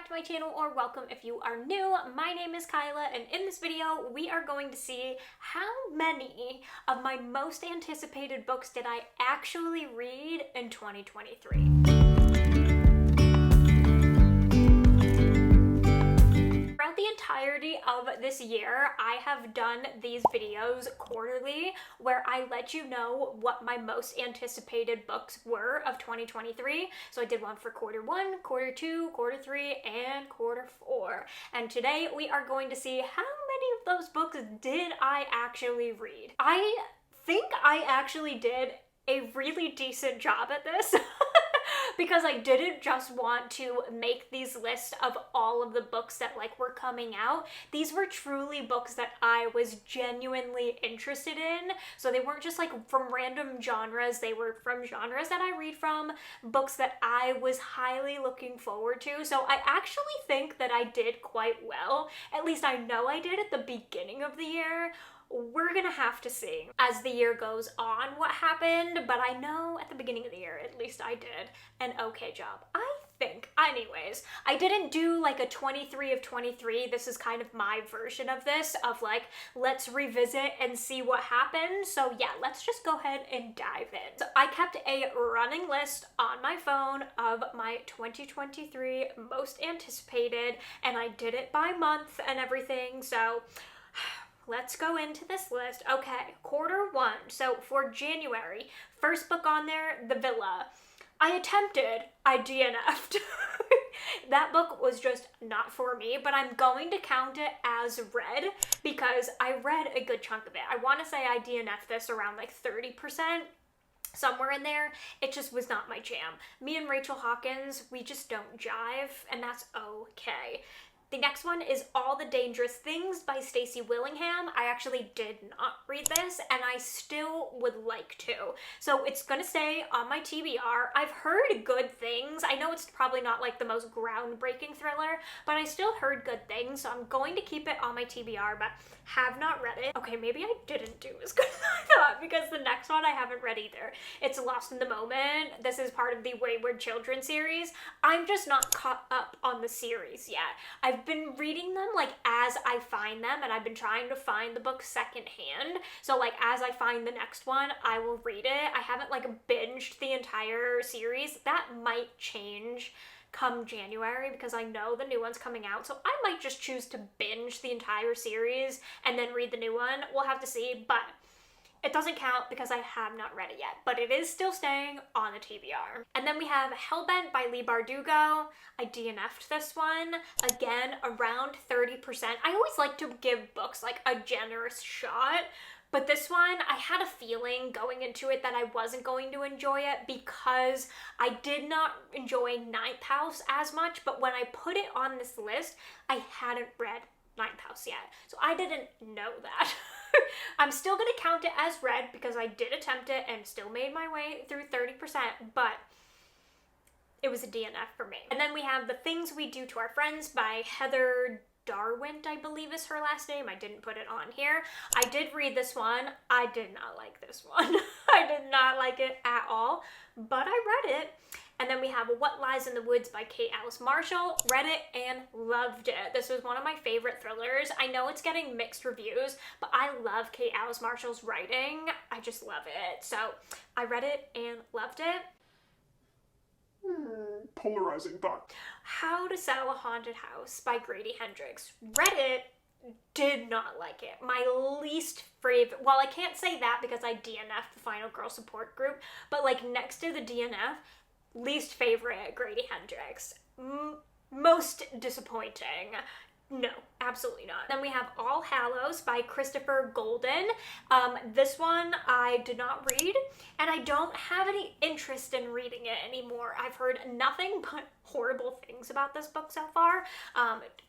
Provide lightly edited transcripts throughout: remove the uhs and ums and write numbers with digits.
back to my channel, or welcome if you are new. My name is Kyla, and in this video we are going to see how many of my most anticipated books did I actually read in 2023. Throughout the entirety of this year, I have done these videos quarterly where I let you know what my most anticipated books were of 2023. So I did one for quarter one, quarter two, quarter three, and quarter four. And today we are going to see how many of those books did I actually read. I think I actually did a really decent job at this. Because I didn't just want to make these lists of all of the books that were coming out. These were truly books that I was genuinely interested in. So they weren't just from random genres. They were from genres that I read from, books that I was highly looking forward to. So I actually think that I did quite well. At least I know I did at the beginning of the year. We're gonna have to see as the year goes on what happened, but I know at the beginning of the year, at least I did an okay job, I think. Anyways, I didn't do a 23 of 23. This is kind of my version of this, of let's revisit and see what happened. So yeah, let's just go ahead and dive in. So I kept a running list on my phone of my 2023 most anticipated, and I did it by month and everything, so let's go into this list. Okay, quarter one. So for January, first book on there, The Villa. I DNF'd. That book was just not for me, but I'm going to count it as read because I read a good chunk of it. I want to say I DNF'd this around 30%. Somewhere in there. It just was not my jam. Me and Rachel Hawkins, we just don't jive, and that's okay. The next one is All the Dangerous Things by Stacey Willingham. I actually did not read this, and I still would like to. So it's gonna stay on my TBR. I've heard good things. I know it's probably not the most groundbreaking thriller, but I still heard good things, so I'm going to keep it on my TBR, but have not read it. Okay, maybe I didn't do as good as I thought, because the next one I haven't read either. It's Lost in the Moment. This is part of the Wayward Children series. I'm just not caught up on the series yet. I've been reading them as I find them, and I've been trying to find the book secondhand. So as I find the next one, I will read it. I haven't binged the entire series. That might change come January because I know the new one's coming out. So I might just choose to binge the entire series and then read the new one. We'll have to see, but it doesn't count because I have not read it yet, but it is still staying on the TBR. And then we have Hellbent by Leigh Bardugo. I DNF'd this one. Again, around 30%. I always like to give books a generous shot, but this one, I had a feeling going into it that I wasn't going to enjoy it because I did not enjoy Ninth House as much, but when I put it on this list, I hadn't read Ninth House yet, so I didn't know that. I'm still going to count it as read because I did attempt it and still made my way through 30%, but it was a DNF for me. And then we have The Things We Do to Our Friends by Heather Darwent, I believe is her last name. I didn't put it on here. I did read this one. I did not like this one. I did not like it at all, but I read it. And then we have What Lies in the Woods by Kate Alice Marshall. Read it and loved it. This was one of my favorite thrillers. I know it's getting mixed reviews, but I love Kate Alice Marshall's writing. I just love it. So I read it and loved it. Polarizing thought. How to Sell a Haunted House by Grady Hendrix. Read it, did not like it. My least favorite, well, I can't say that because I DNF'd the Final Girl Support Group, but next to the DNF, least favorite Grady Hendrix. Most disappointing. No, absolutely not. Then we have All Hallows by Christopher Golden. This one I did not read, and I don't have any interest in reading it anymore. I've heard nothing but horrible things about this book so far.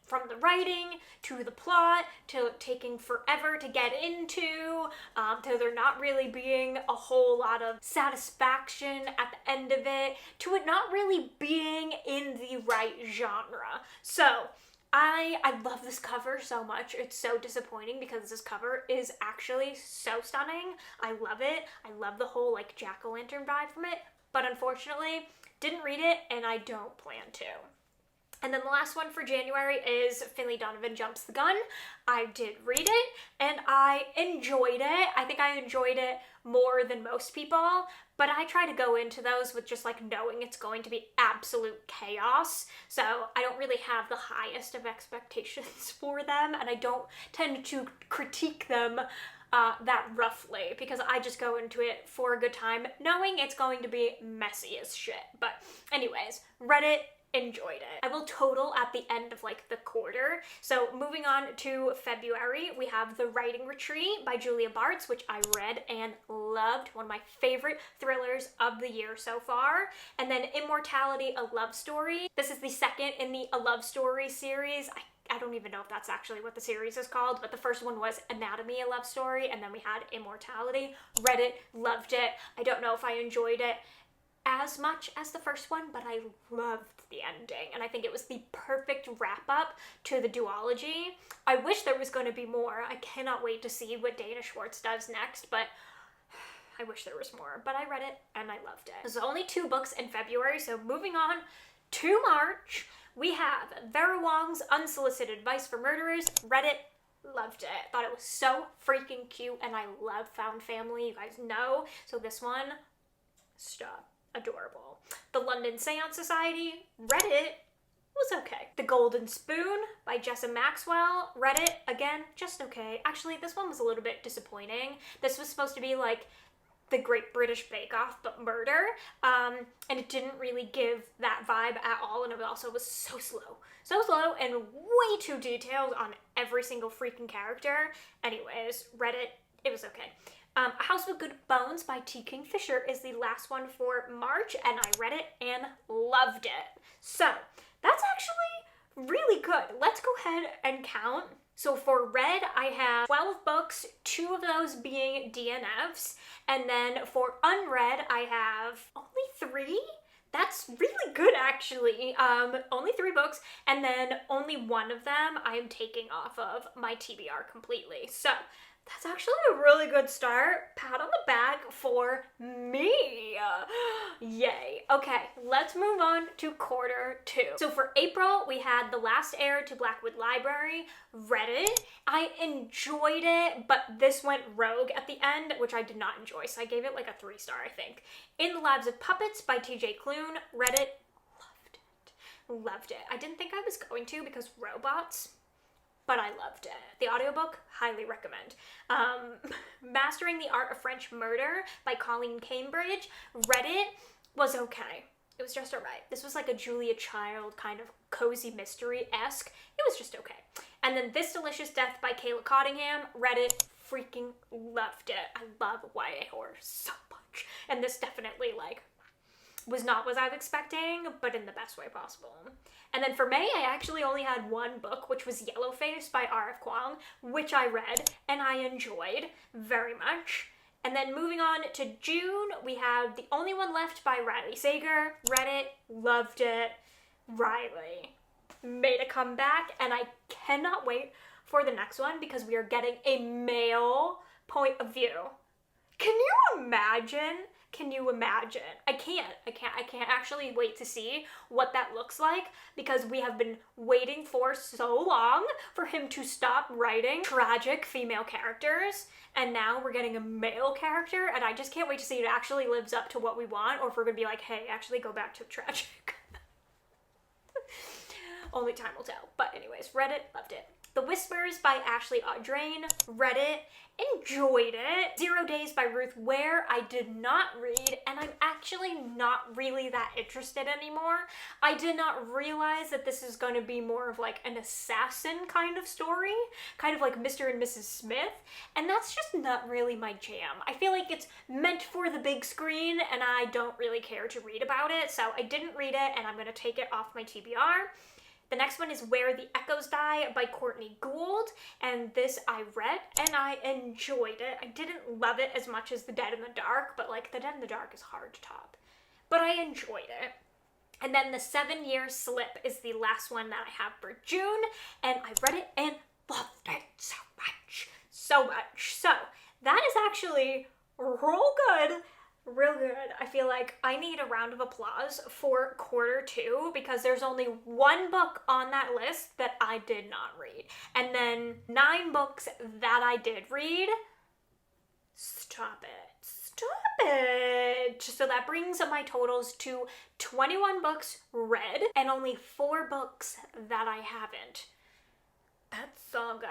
From the writing, to the plot, to taking forever to get into, to there not really being a whole lot of satisfaction at the end of it, to it not really being in the right genre. So I love this cover so much. It's so disappointing because this cover is actually so stunning. I love it. I love the whole jack-o'-lantern vibe from it, but unfortunately didn't read it and I don't plan to. And then the last one for January is Finley Donovan Jumps the Gun. I did read it and I enjoyed it. I think I enjoyed it more than most people, but I try to go into those with just like knowing it's going to be absolute chaos. So I don't really have the highest of expectations for them, and I don't tend to critique them that roughly, because I just go into it for a good time knowing it's going to be messy as shit. But anyways, read it, enjoyed it. I will total at the end of like the quarter. So moving on to February, we have The Writing Retreat by Julia Bartz, which I read and loved. One of my favorite thrillers of the year so far. And then Immortality, A Love Story. This is the second in the A Love Story series. I don't even know if that's actually what the series is called, but the first one was Anatomy, A Love Story, and then we had Immortality. Read it, loved it. I don't know if I enjoyed it as much as the first one, but I loved the ending, and I think it was the perfect wrap-up to the duology. I wish there was going to be more. I cannot wait to see what Dana Schwartz does next, but I wish there was more. But I read it, and I loved it. There's only 2 books in February, so moving on to March, we have Vera Wong's Unsolicited Advice for Murderers. Read it, loved it. Thought it was so freaking cute, and I love found family, you guys know. So this one, stop. Adorable. The London Seance Society, read it, was okay. The Golden Spoon by Jessa Maxwell, read it, again, just okay. Actually, this one was a little bit disappointing. This was supposed to be like the Great British Bake Off, but murder, and it didn't really give that vibe at all, and it also was so slow, and way too detailed on every single freaking character. Anyways, read it, it was okay. A House with Good Bones by T. Kingfisher is the last one for March, and I read it and loved it. So, that's actually really good. Let's go ahead and count. So for read, I have 12 books, 2 of those being DNFs, and then for unread, I have only 3? That's really good, actually. Only 3 books, and then only 1 of them I am taking off of my TBR completely. So that's actually a really good start. Pat on the back for me. Yay. Okay, let's move on to quarter 2. So for April, we had The Last Heir to Blackwood Library. Read it. I enjoyed it, but this went rogue at the end, which I did not enjoy, so I gave it like a 3-star, I think. In the Labs of Puppets by TJ Klune. Read it. Loved it. I didn't think I was going to because robots, but I loved it. The audiobook, highly recommend. Mastering the Art of French Murder by Colleen Cambridge. Read it, was okay. It was just alright. This was like a Julia Child kind of cozy mystery-esque. It was just okay. And then This Delicious Death by Kayla Cottingham. Read it, freaking loved it. I love YA horror so much. And this definitely like was not what I was expecting, but in the best way possible. And then for May, I actually only had 1 book, which was Yellowface by R.F. Kuang, which I read and I enjoyed very much. And then moving on to June, we have The Only One Left by Riley Sager. Read it, loved it. Riley made a comeback, and I cannot wait for the next one because we are getting a male point of view. Can you imagine? Can you imagine? I can't actually wait to see what that looks like because we have been waiting for so long for him to stop writing tragic female characters, and now we're getting a male character, and I just can't wait to see if it actually lives up to what we want, or if we're gonna be like, hey, actually go back to tragic. Only time will tell. But anyways, read it, loved it. The Whispers by Ashley Audrain. Read it, enjoyed it. 0 Days by Ruth Ware, I did not read, and I'm actually not really that interested anymore. I did not realize that this is going to be more of like an assassin kind of story, kind of like Mr. and Mrs. Smith, and that's just not really my jam. I feel like it's meant for the big screen, and I don't really care to read about it, so I didn't read it, and I'm going to take it off my TBR. The next one is Where the Echoes Die by Courtney Gould, and this I read and I enjoyed it. I didn't love it as much as The Dead in the Dark, but like The Dead in the Dark is hard to top. But I enjoyed it. And then The 7-Year Slip is the last one that I have for June, and I read it and loved it so much. So that is actually real good. Real good. I feel like I need a round of applause for quarter two because there's only one book on that list that I did not read. And then 9 books that I did read. Stop it. Stop it. So that brings my totals to 21 books read and only 4 books that I haven't. That's so good.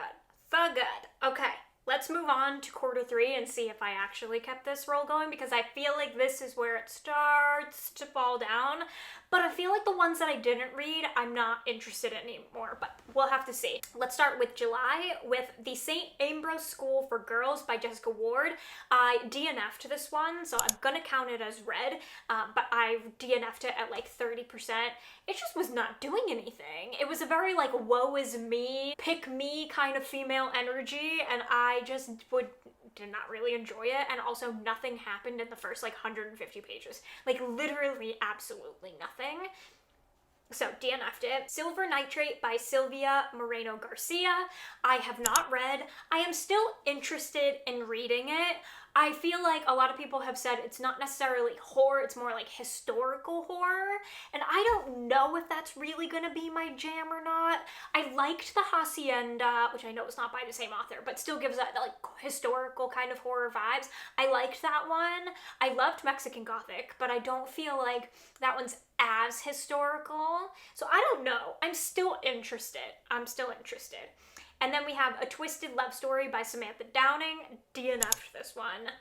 So good. Okay. Let's move on to quarter 3 and see if I actually kept this roll going, because I feel like this is where it starts to fall down. But I feel like the ones that I didn't read, I'm not interested in anymore, but we'll have to see. Let's start with July with The St. Ambrose School for Girls by Jessica Ward. I DNF'd this one, so I'm gonna count it as read, but I DNF'd it at like 30%. It just was not doing anything. It was a very like woe is me, pick me kind of female energy, and I just did not really enjoy it, and also nothing happened in the first like 150 pages. Like literally absolutely nothing. So DNF'd it. Silver Nitrate by Sylvia Moreno Garcia. I have not read. I am still interested in reading it. I feel like a lot of people have said it's not necessarily horror, it's more like historical horror, and I don't know if that's really gonna be my jam or not. I liked The Hacienda, which I know is not by the same author, but still gives that like historical kind of horror vibes. I liked that one. I loved Mexican Gothic, but I don't feel like that one's as historical. So I don't know. I'm still interested. And then we have A Twisted Love Story by Samantha Downing. DNF'd this one.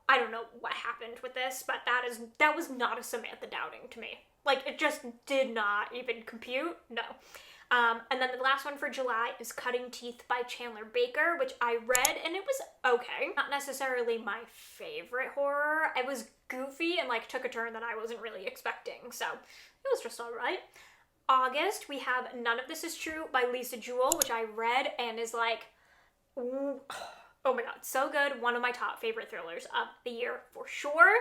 I don't know what happened with this, but that was not a Samantha Downing to me. Like, it just did not even compute. No. And then the last one for July is Cutting Teeth by Chandler Baker, which I read, and it was okay. Not necessarily my favorite horror. It was goofy and like took a turn that I wasn't really expecting, so it was just alright. August, we have None of This Is True by Lisa Jewell, which I read and is like, oh my god, so good. One of my top favorite thrillers of the year for sure.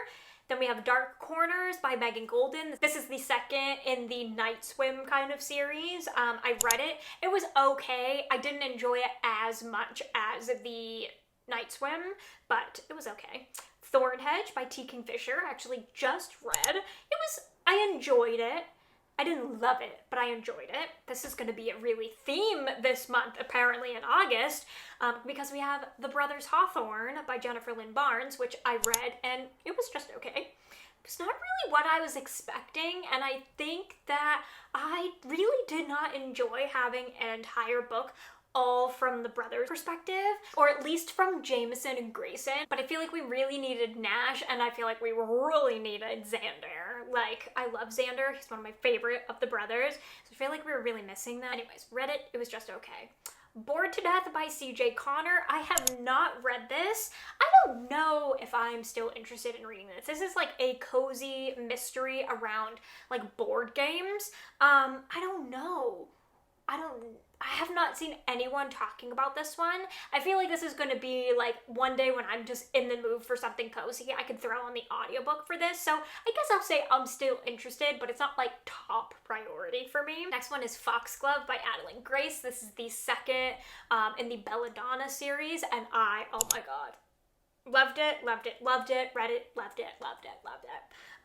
Then we have Dark Corners by Megan Golden. This is the second in the Night Swim kind of series. I read it. It was okay. I didn't enjoy it as much as the Night Swim, but it was okay. Thorn Hedge by T. Kingfisher. I actually just read. I enjoyed it. I didn't love it, but I enjoyed it. This is going to be a really theme this month, apparently in August, because we have The Brothers Hawthorne by Jennifer Lynn Barnes, which I read, and it was just okay. It's not really what I was expecting, and I think that I really did not enjoy having an entire book all from the brothers' perspective, or at least from Jameson and Grayson. But I feel like we really needed Nash, and I feel like we really needed Xander. Like, I love Xander. He's one of my favorite of the brothers. So I feel like we were really missing that. Anyways, read it. It was just okay. Bored to Death by CJ Connor. I have not read this. I don't know if I'm still interested in reading this. This is like a cozy mystery around like board games. I don't know. I have not seen anyone talking about this one. I feel like this is going to be like one day when I'm just in the mood for something cozy, I could throw on the audiobook for this. So I guess I'll say I'm still interested, but it's not like top priority for me. Next one is Foxglove by Adeline Grace. This is the second in the Belladonna series, and oh my god. Loved it, read it, loved it.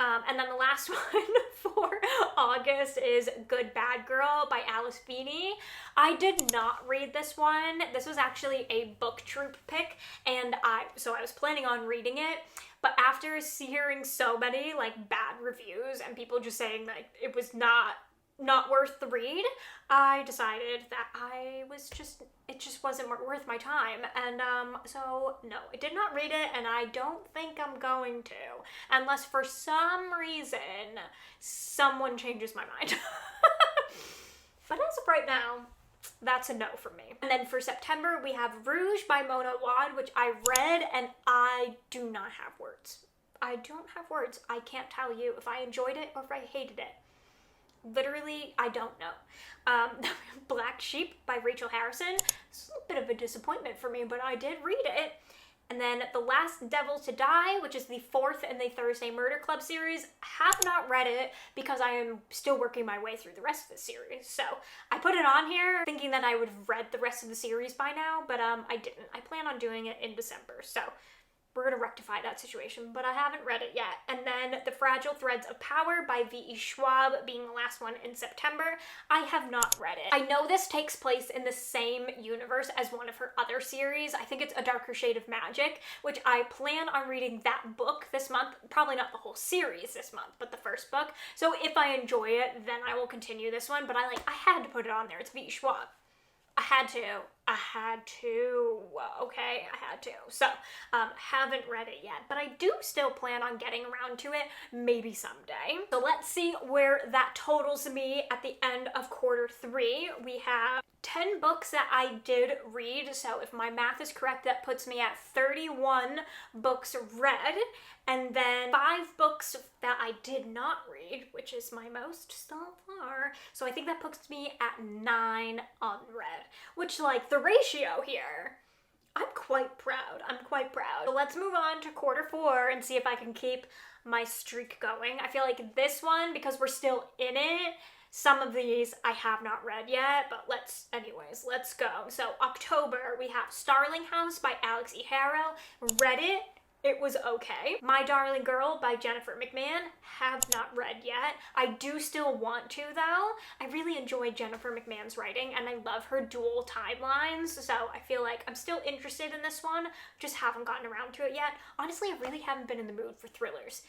And then the last one for August is Good Bad Girl by Alice Feeney. I did not read this one. This was actually a book troop pick, and I was planning on reading it, but after hearing so many like bad reviews and people just saying that it was not worth the read, I decided that it just wasn't worth my time, and so no, I did not read it, and I don't think I'm going to, unless for some reason someone changes my mind. But as of right now, that's a no for me. And then for September, we have Rouge by Mona Wad, which I read, and I do not have words. I don't have words. I can't tell you if I enjoyed it or if I hated it. Literally, I don't know. Black Sheep by Rachel Harrison. It's a bit of a disappointment for me, but I did read it. And then The Last Devil to Die, which is the 4th in the Thursday Murder Club series. Have not read it because I am still working my way through the rest of the series. So I put it on here thinking that I would have read the rest of the series by now, but I didn't. I plan on doing it in December. So we're gonna rectify that situation, but I haven't read it yet. And then The Fragile Threads of Power by V.E. Schwab being the last one in September. I have not read it. I know this takes place in the same universe as one of her other series. I think it's A Darker Shade of Magic, which I plan on reading that book this month. Probably not the whole series this month, but the first book. So if I enjoy it, then I will continue this one, but I had to put it on there. It's V.E. Schwab. I had to. Okay, I had to. So, haven't read it yet, but I do still plan on getting around to it maybe someday. So let's see where that totals me at the end of quarter 3. We have 10 books that I did read, so if my math is correct, that puts me at 31 books read, and then 5 books that I did not read, which is my most so far. So I think that puts me at 9 unread, which, like, the ratio here, I'm quite proud. So let's move on to quarter 4 and see if I can keep my streak going. I feel like this one, because we're still in it, some of these I have not read yet, but let's go. So October, we have Starling House by Alex E. Harrow. Read it. It was okay. My Darling Girl by Jennifer McMahon. Have not read yet. I do still want to, though. I really enjoyed Jennifer McMahon's writing, and I love her dual timelines, so I feel like I'm still interested in this one, just haven't gotten around to it yet. Honestly, I really haven't been in the mood for thrillers.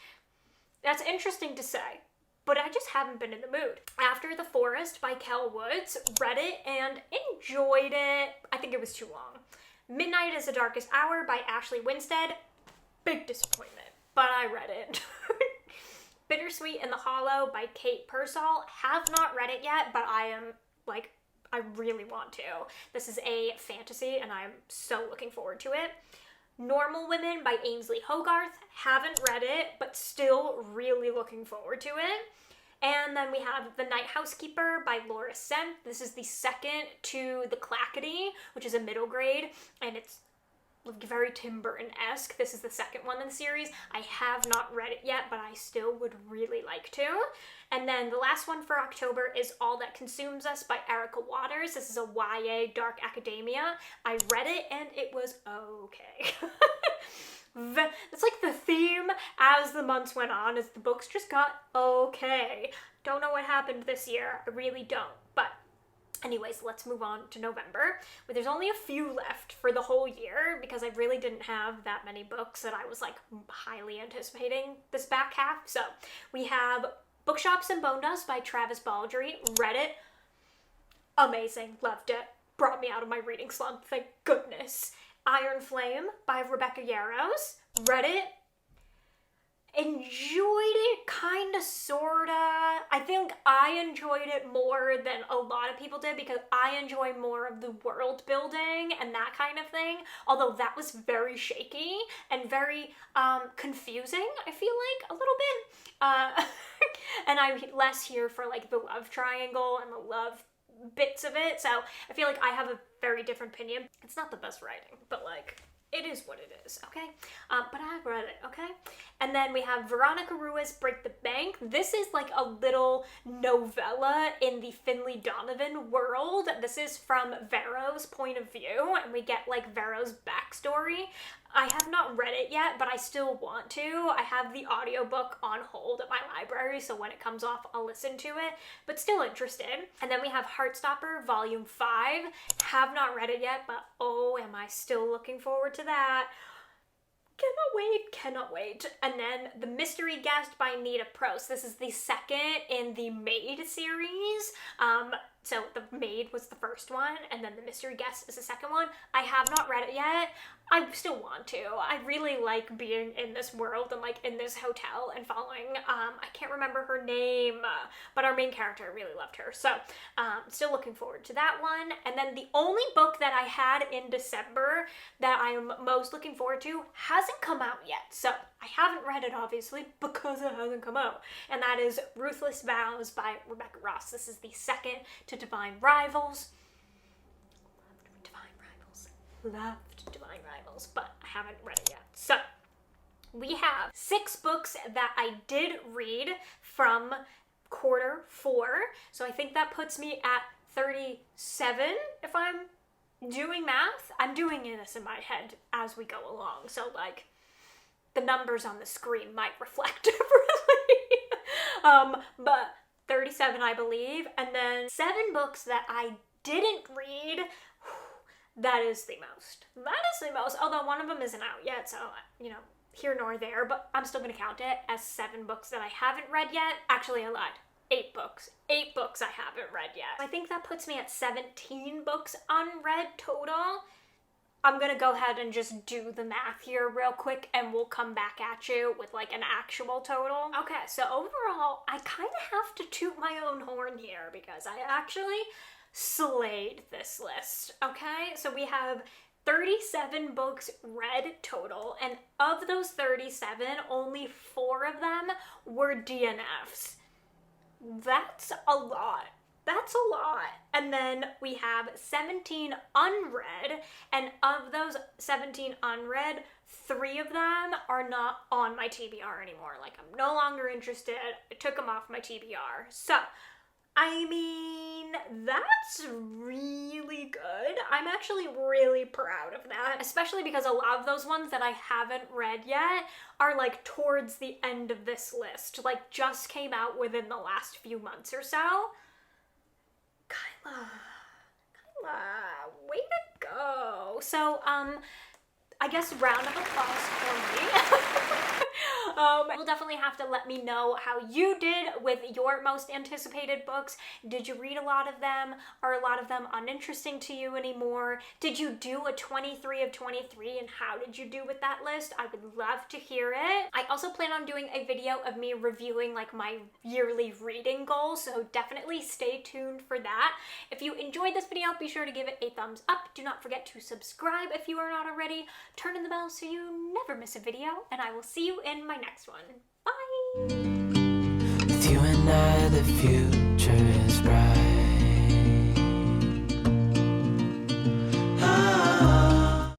That's interesting to say, but I just haven't been in the mood. After the Forest by Kel Woods. Read it and enjoyed it. I think it was too long. Midnight is the Darkest Hour by Ashley Winstead. Big disappointment, but I read it. Bittersweet in the Hollow by Kate Pearsall. Have not read it yet, but I really want to. This is a fantasy, and I'm so looking forward to it. Normal Women by Ainsley Hogarth. Haven't read it, but still really looking forward to it. And then we have The Night Housekeeper by Laura Senft. This is the second to The Clackety, which is a middle grade, and it's very Tim Burton-esque. This is the second one in the series. I have not read it yet, but I still would really like to. And then the last one for October is All That Consumes Us by Erica Waters. This is a YA dark academia. I read it and it was okay. It's like the theme as the months went on is the books just got okay. Don't know what happened this year. I really don't. But anyways, let's move on to November. But there's only a few left for the whole year because I really didn't have that many books that I was like highly anticipating this back half. So we have Bookshops and Bone Dust by Travis Baldry. Read it. Amazing. Loved it. Brought me out of my reading slump. Thank goodness. Iron Flame by Rebecca Yarros. Read it. Enjoyed it, kinda, sorta. I think I enjoyed it more than a lot of people did because I enjoy more of the world building and that kind of thing. Although that was very shaky and very confusing, I feel like, a little bit. And I'm less here for like the love triangle and the love bits of it. So I feel like I have a very different opinion. It's not the best writing, but like, it is what it is, okay? But I've read it, okay? And then we have Veronica Ruiz, Break the Bank. This is like a little novella in the Finley Donovan world. This is from Vero's point of view, and we get like Vero's backstory. I have not read it yet, but I still want to. I have the audiobook on hold at my library, so when it comes off, I'll listen to it, but still interested. And then we have Heartstopper, Volume 5. Have not read it yet, but oh, am I still looking forward to that. Cannot wait. And then The Mystery Guest by Nita Prost. This is the second in the Maid series. So The Maid was the first one, and then The Mystery Guest is the second one. I have not read it yet. I still want to. I really like being in this world and like in this hotel and following, I can't remember her name, but our main character, I really loved her. So, still looking forward to that one. And then the only book that I had in December that I'm most looking forward to hasn't come out yet. So, I haven't read it obviously because it hasn't come out. And that is Ruthless Vows by Rebecca Ross. This is the second to Divine Rivals. Loved Divine Rivals, but I haven't read it yet. So, we have 6 books that I did read from quarter 4. So I think that puts me at 37 if I'm doing math. I'm doing this in my head as we go along. So like, the numbers on the screen might reflect differently. But 37, I believe. And then 7 books that I didn't read. That is the most. That is the most. Although one of them isn't out yet, so, you know, here nor there. But I'm still going to count it as 7 books that I haven't read yet. Actually, I lied. 8 books. 8 books I haven't read yet. I think that puts me at 17 books unread total. I'm gonna go ahead and just do the math here real quick and we'll come back at you with like an actual total. Okay, so overall, I kind of have to toot my own horn here because I actually slayed this list, okay? So we have 37 books read total, and of those 37, only 4 of them were DNFs. That's a lot. That's a lot. And then we have 17 unread, and of those 17 unread, 3 of them are not on my TBR anymore. Like, I'm no longer interested. I took them off my TBR. So, I mean, that's really good. I'm actually really proud of that, especially because a lot of those ones that I haven't read yet are like towards the end of this list, like just came out within the last few months or so. Kyla, way to go. So, I guess round of applause for me. You'll definitely have to let me know how you did with your most anticipated books. Did you read a lot of them? Are a lot of them uninteresting to you anymore? Did you do a 23 of 23 and how did you do with that list? I would love to hear it. I also plan on doing a video of me reviewing like my yearly reading goals, so definitely stay tuned for that. If you enjoyed this video, be sure to give it a thumbs up. Do not forget to subscribe if you are not already. Turn on the bell so you never miss a video, and I will see you in my next one. Bye! With you and I, the future